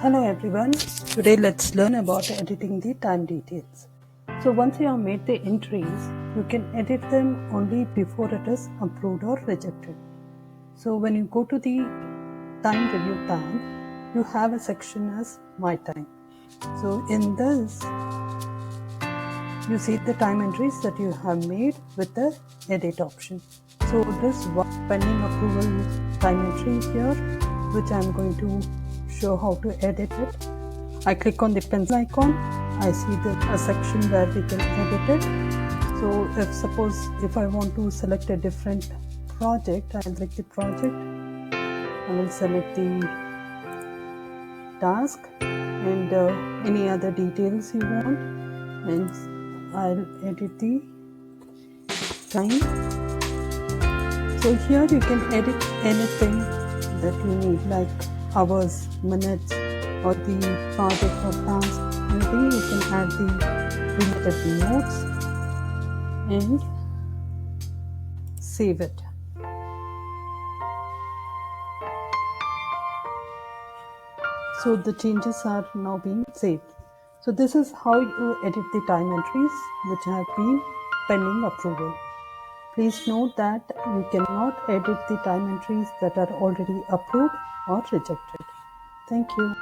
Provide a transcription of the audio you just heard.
Hello everyone, today let's learn about editing the time details. So once you have made the entries, you can edit them only before it is approved or rejected. So when you go to the time review tab, you have a section as My Time. So in this, you see the time entries that you have made with the edit option. So this one pending approval time entry here, which I am going to show how to edit it. I click on the pencil icon. I see a section where we can edit it. So if I want to select a different project, I'll select the project. I will select the task and any other details you want, and I'll edit the time. So here you can edit anything that you need, like hours, minutes, or the project or task, anything. You can add the related notes and save it. So the changes are now being saved. So this is how you edit the time entries which have been pending approval. Please note that you cannot edit the time entries that are already approved or rejected. Thank you.